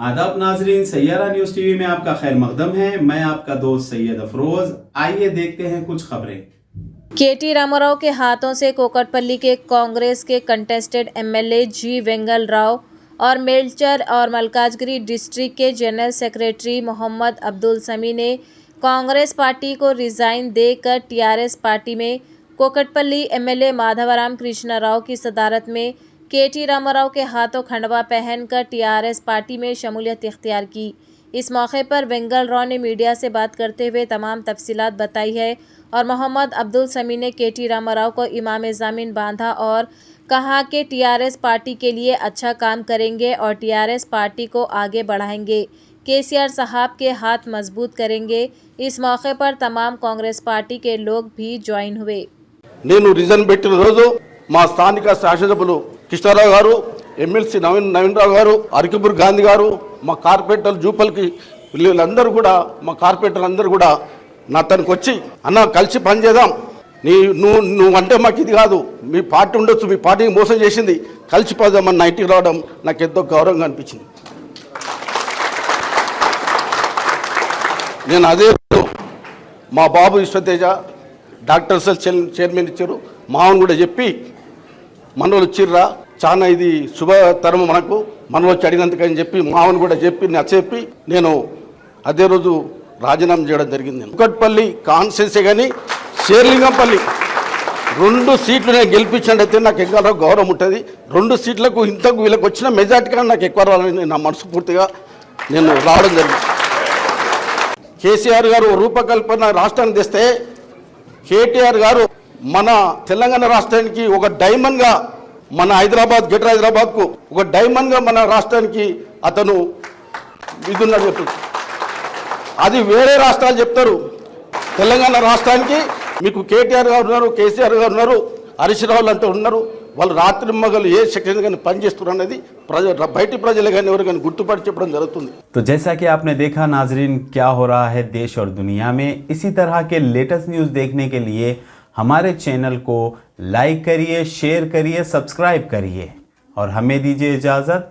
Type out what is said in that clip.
आदाब नाजरीन, Saiyaara news TV में आपका खैर मकदम है। मैं आपका दोस्त सैयद अफरोज। आइए देखते हैं कुछ खबरें। केटी रामाराव के हाथों से कोकटपल्ली के कांग्रेस के कंटेस्टेड एमएलए जी वेंगल राव और मेलचर और मलकाजगिरी डिस्ट्रिक्ट के जनरल सेक्रेटरी मोहम्मद अब्दुल समी ने कांग्रेस पार्टी को रिजाइन देकर टीआरएस पार्टी में कोकटपल्ली एमएलए माधवराम कृष्णा राव की सदारत में केटी रामाराव के हाथों खंडवा पहनकर टीआरएस पार्टी में शमूलियत इख्तियार की। इस मौके पर वेंगल राव ने मीडिया से बात करते हुए तमाम तफसीलात बताई है और मोहम्मद अब्दुल समी ने केटी रामाराव को इमाम ज़मीन बांधा और कहा कि टीआरएस पार्टी के लिए अच्छा काम करेंगे और टीआरएस पार्टी को आगे बढ़ाएंगे। केसीआर साहब के हाथ मजबूत करेंगे। इस मौके पर तमाम कांग्रेस पार्टी के लोग भी ज्वाइन हुए। నేను రిజన్ పెట్టిన రోజు మా స్థానిక శాసనసభ్యులు కృష్ణారావు గారు, ఎమ్మెల్సీ నవీన్ రావు గారు, అరకిపూర్ గాంధీ గారు, మా కార్పొరేటర్ జూపల్కి వీళ్ళందరూ కూడా మా కార్పొరేటర్ అందరూ కూడా నా తనకు వచ్చి అన్న కలిసి పనిచేద్దాం, నువ్వు అంటే మాకు ఇది కాదు, మీ పార్టీ ఉండొచ్చు, మీ పార్టీని మోసం చేసింది, కలిసి పోదామని నా ఇంటికి రావడం నాకు ఎంతో గౌరవంగా అనిపించింది. నేను అదే మా బాబు విశ్వతేజ డాక్టర్ సెల్ చైర్మన్ ఇచ్చారు, మామని కూడా చెప్పి మనోళ్ళు వచ్చిర్రా చాలా ఇది శుభతరం మనలో వచ్చి అడిగినందుకని చెప్పి మామని కూడా చెప్పి నచ్చెప్పి నేను అదే రోజు రాజీనామా చేయడం జరిగింది. కుకట్పల్లి కాన్స్టిట్యున్సీ కానీ షేర్లింగంపల్లి 2 సీట్లు నేను గెలిపించినట్టయితే నాకు ఎక్కువ గౌరవం ఉంటుంది. 2 సీట్లకు ఇంతకు వీళ్ళకి వచ్చిన మెజార్టీ కానీ నాకు ఎక్కువ రావాలని నా మనస్ఫూర్తిగా నేను రావడం జరిగింది. కేసీఆర్ గారు రూపకల్పన రాష్ట్రానికి తెస్తే కేటీఆర్ గారు మన తెలంగాణ రాష్ట్రానికి ఒక డైమండ్గా, మన హైదరాబాద్ గ్రేటర్ హైదరాబాద్కు ఒక డైమండ్గా మన రాష్ట్రానికి అతను ఇదున్నాడు చెప్పి అది వేరే రాష్ట్రాలు చెప్తారు. తెలంగాణ రాష్ట్రానికి మీకు కేటీఆర్ గారు ఉన్నారు, కేసీఆర్ గారు ఉన్నారు, హరీష్ రావులు అంటూ ఉన్నారు. వాళ్ళు రాత్రి మగలు ఏ సెక్షన్ కానీ పనిచేస్తున్నారు అనేది బయటి ప్రజలు కానీ ఎవరు కానీ గుర్తుపడి చెప్పడం జరుగుతుంది. तो जैसा कि आपने देखा नाजरीन, क्या हो रहा है देश और दुनिया में, इसी तरह के लेटेस्ट न्यूज़ देखने के लिए हमारे चैनल को लाइक करिए, शेयर करिए, सब्सक्राइब करिए और हमें दीजिए इजाज़त।